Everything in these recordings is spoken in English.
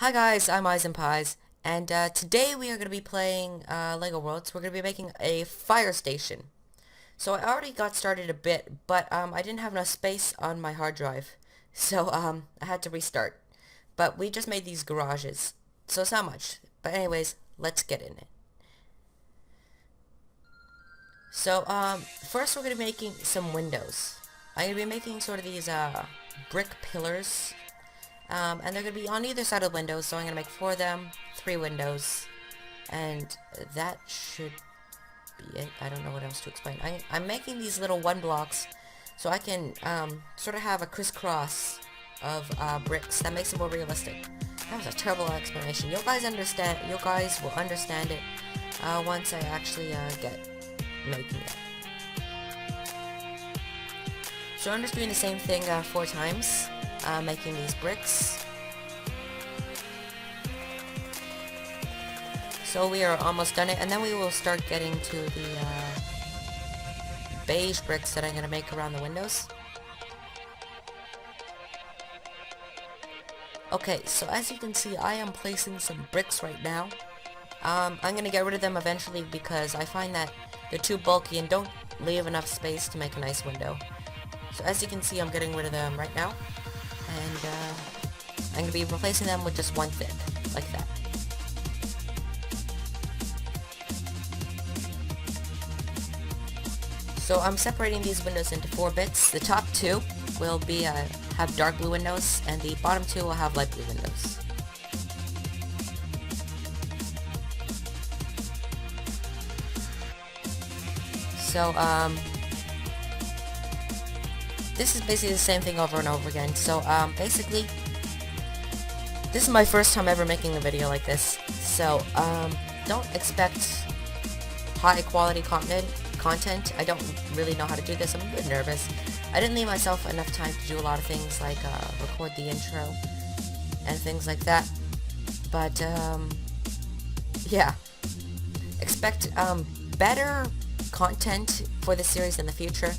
Hi guys, I'm Eyes and Pies, and today we are going to be playing Lego Worlds. We're going to be making a fire station. So I already got started a bit, but I didn't have enough space on my hard drive, so I had to restart. But we just made these garages, so it's not much. But anyways, let's get in it. So first we're going to be making some windows. I'm going to be making sort of these brick pillars. And they're going to be on either side of the windows, so I'm going to make 4 of them, 3 windows, and that should be it. I don't know what else to explain. I'm making these little 1 blocks so I can sort of have a crisscross of bricks. That makes it more realistic. That was a terrible explanation. You guys will understand it once I actually get making it. So I'm just doing the same thing 4 times. Making these bricks. So we are almost done it, and then we will start getting to the beige bricks that I'm going to make around the windows. Okay, so as you can see, I am placing some bricks right now. I'm going to get rid of them eventually because I find that they're too bulky and don't leave enough space to make a nice window. So as you can see, I'm getting rid of them right now. And I'm going to be replacing them with just 1 thick, like that. So I'm separating these windows into 4 bits. The top 2 will be have dark blue windows, and the bottom 2 will have light blue windows. So this is basically the same thing over and over again. So basically, this is my first time ever making a video like this. So don't expect high quality content. I don't really know how to do this. I'm a bit nervous. I didn't leave myself enough time to do a lot of things like record the intro and things like that. But yeah, expect better content for this series in the future.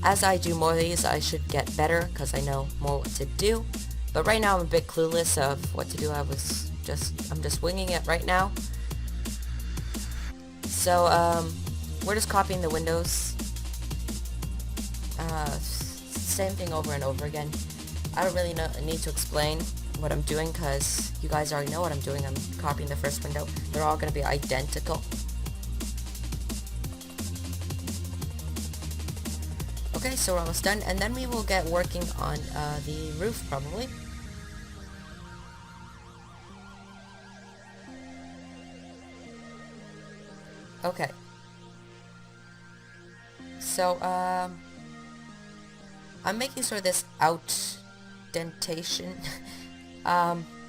As I do more of these, I should get better because I know more what to do. But right now I'm a bit clueless of what to do. I'm just winging it right now. So we're just copying the windows. Same thing over and over again. I don't really need to explain what I'm doing because you guys already know what I'm doing. I'm copying the first window. They're all going to be identical. Okay, so we're almost done, and then we will get working on the roof, probably. Okay. So, I'm making sort of this outdentation,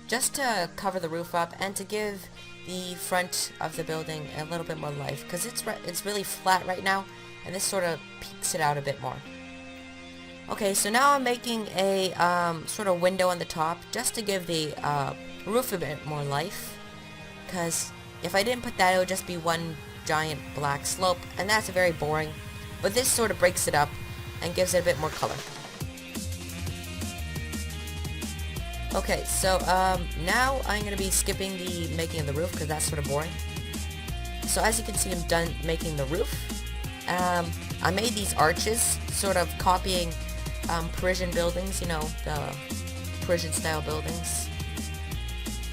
just to cover the roof up and to give the front of the building a little bit more life, because it's really flat right now. And this sort of peaks it out a bit more. Okay, so now I'm making a sort of window on the top just to give the roof a bit more life. Because if I didn't put that, it would just be one giant black slope, and that's very boring. But this sort of breaks it up and gives it a bit more color. Okay, so now I'm going to be skipping the making of the roof because that's sort of boring. So as you can see, I'm done making the roof. I made these arches, sort of copying Parisian buildings, you know, the Parisian style buildings.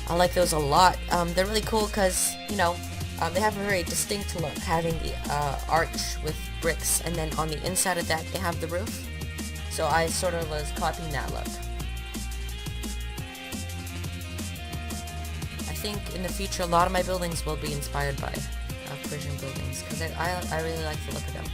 I like those a lot. They're really cool because, you know, they have a very distinct look, having the arch with bricks, and then on the inside of that they have the roof. So I sort of was copying that look. I think in the future a lot of my buildings will be inspired by Parisian buildings, because I really like the look of them.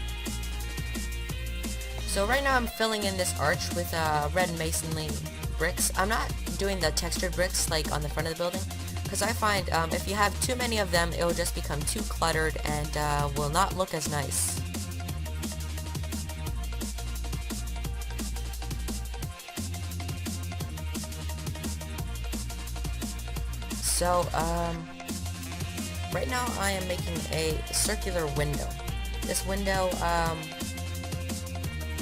So right now I'm filling in this arch with red masonry bricks. I'm not doing the textured bricks like on the front of the building, because I find if you have too many of them, it will just become too cluttered and will not look as nice. So right now I am making a circular window. This window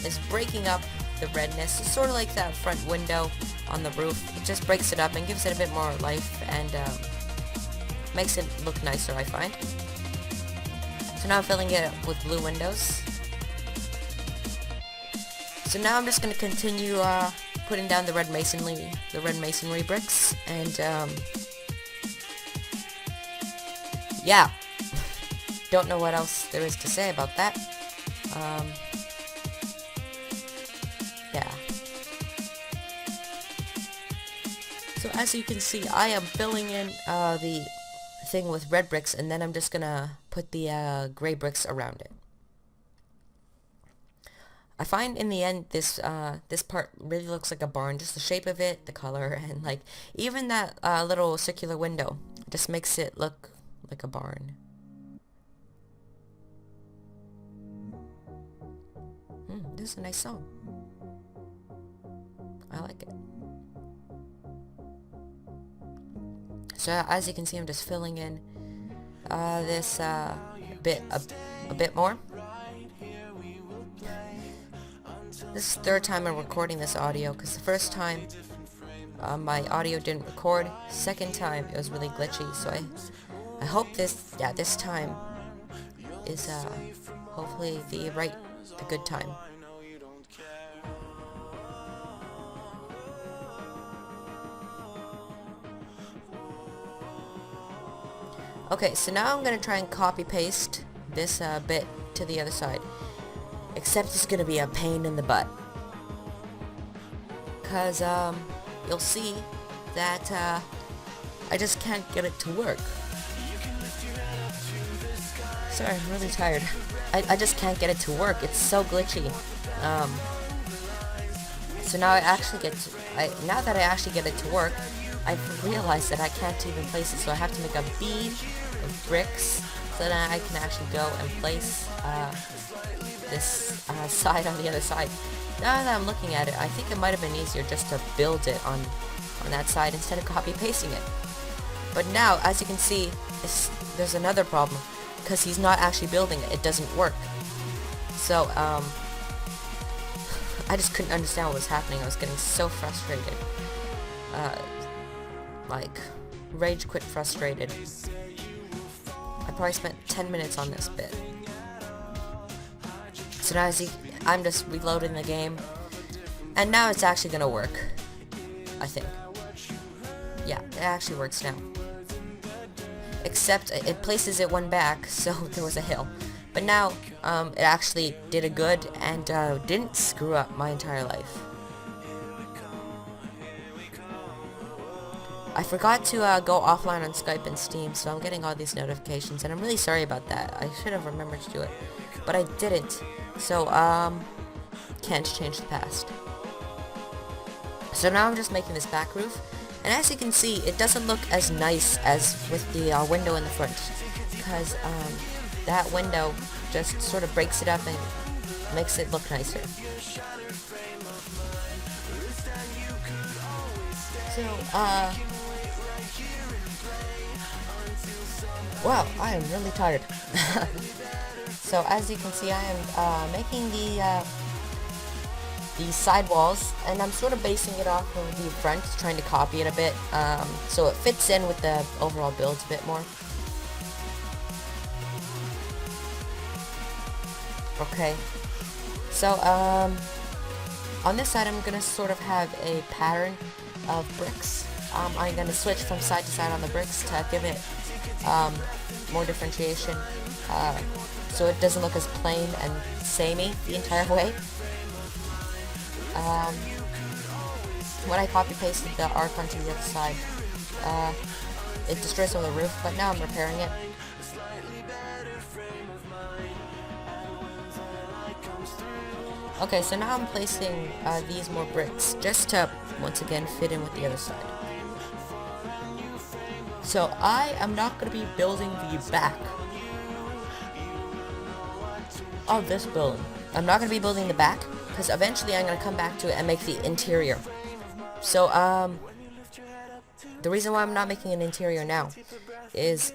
is breaking up the redness. It's sort of like that front window on the roof. It just breaks it up and gives it a bit more life and makes it look nicer, I find. So now I'm filling it with blue windows. So now I'm just going to continue putting down the red masonry bricks, and yeah, don't know what else there is to say about that. Yeah. So as you can see, I am filling in the thing with red bricks, and then I'm just gonna put the gray bricks around it. I find in the end this part really looks like a barn, just the shape of it, the color, and like even that little circular window just makes it look like a barn. This is a nice song. I like it. So as you can see, I'm just filling in this a bit more. This is the third time I'm recording this audio, because the first time my audio didn't record. Second time it was really glitchy, so I hope this time is hopefully the good time. Okay, so now I'm gonna try and copy paste this bit to the other side. Except it's gonna be a pain in the butt. Cause you'll see that I just can't get it to work. Sorry, I'm really tired. I just can't get it to work. It's so glitchy. So now now that I actually get it to work, I've realized that I can't even place it, so I have to make a bead of bricks so that I can actually go and place this side on the other side. Now that I'm looking at it, I think it might have been easier just to build it on that side instead of copy pasting it. But now, as you can see, there's another problem, because he's not actually building it. It doesn't work. So I just couldn't understand what was happening. I was getting so frustrated. Like, rage quit frustrated. I probably spent 10 minutes on this bit. So now I'm just reloading the game, and now it's actually gonna work, I think. Yeah, it actually works now. Except it places it one back, so there was a hill. But now, it actually did a good and didn't screw up my entire life. I forgot to go offline on Skype and Steam, so I'm getting all these notifications, and I'm really sorry about that. I should have remembered to do it, but I didn't. So, can't change the past. So now I'm just making this back roof, and as you can see, it doesn't look as nice as with the window in the front, because that window just sort of breaks it up and makes it look nicer. So, wow, I am really tired. So as you can see, I am making the side walls, and I'm sort of basing it off of the front, trying to copy it a bit, so it fits in with the overall build a bit more. Okay, so on this side I'm gonna sort of have a pattern of bricks. I'm gonna switch from side to side on the bricks to give it more differentiation, so it doesn't look as plain and samey the entire way. When I copy pasted the arc onto the other side, it destroyed some of the roof, but now I'm repairing it. Okay, so now I'm placing these more bricks, just to, once again, fit in with the other side. So I am not going to be building the back of this building. I'm not going to be building the back, because eventually I'm going to come back to it and make the interior. So, the reason why I'm not making an interior now is,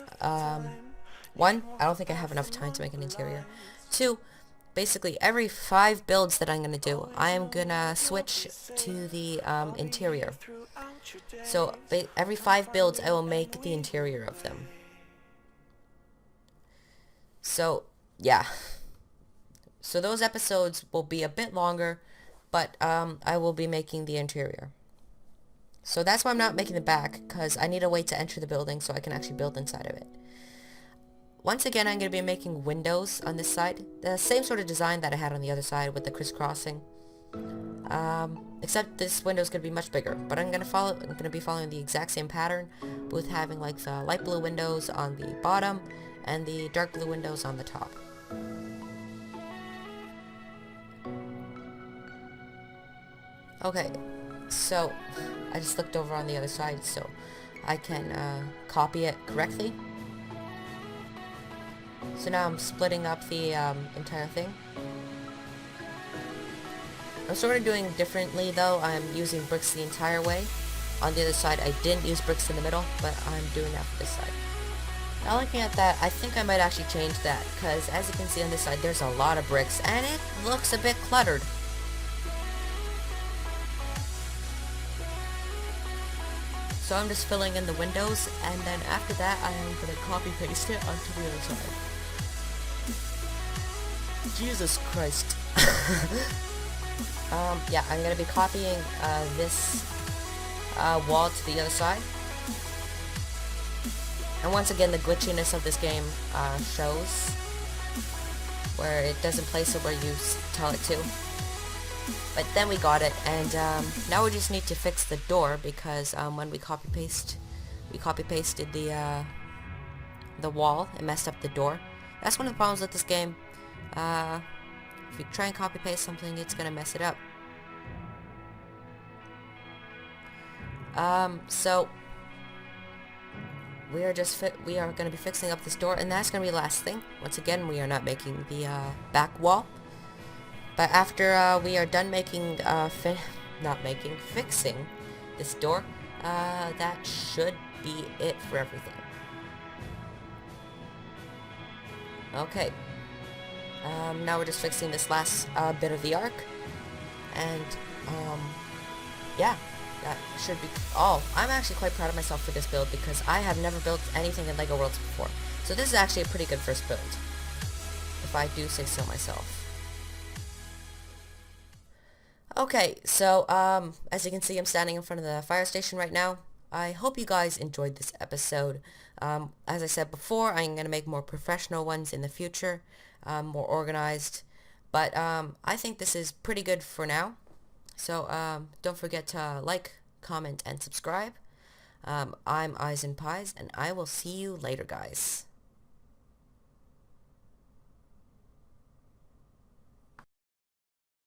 one, I don't think I have enough time to make an interior. Two, basically every 5 builds that I'm gonna do, I am gonna switch to the interior. So every 5 builds, I will make the interior of them. So yeah, so those episodes will be a bit longer, but I will be making the interior. So that's why I'm not making the back, because I need a way to enter the building so I can actually build inside of it. Once again, I'm going to be making windows on this side. The same sort of design that I had on the other side with the crisscrossing. Except this window is going to be much bigger. But I'm going to be following the exact same pattern, with having like the light blue windows on the bottom and the dark blue windows on the top. Okay, so I just looked over on the other side so I can copy it correctly. So now I'm splitting up the entire thing. I'm sort of doing differently though. I'm using bricks the entire way. On the other side I didn't use bricks in the middle, but I'm doing that for this side. Now looking at that, I think I might actually change that, because as you can see on this side there's a lot of bricks and it looks a bit cluttered. So I'm just filling in the windows, and then after that I am going to copy paste it onto the other side. Jesus Christ. Yeah, I'm going to be copying this wall to the other side. And once again, the glitchiness of this game shows, where it doesn't place it where you tell it to. But then we got it, and now we just need to fix the door, because when we copy pasted the wall, it messed up the door. That's one of the problems with this game. If you try and copy paste something, it's gonna mess it up. So we are going to be fixing up this door, and that's going to be the last thing. Once again, we are not making the back wall. But after we are done making, fixing this door, that should be it for everything. Okay. Now we're just fixing this last bit of the arc, and yeah, that should be all. I'm actually quite proud of myself for this build, because I have never built anything in LEGO Worlds before. So this is actually a pretty good first build, if I do say so myself. Okay, so as you can see, I'm standing in front of the fire station right now. I hope you guys enjoyed this episode. As I said before, I'm going to make more professional ones in the future, more organized. But I think this is pretty good for now. So don't forget to like, comment, and subscribe. I'm Eyes and Pies, and I will see you later, guys.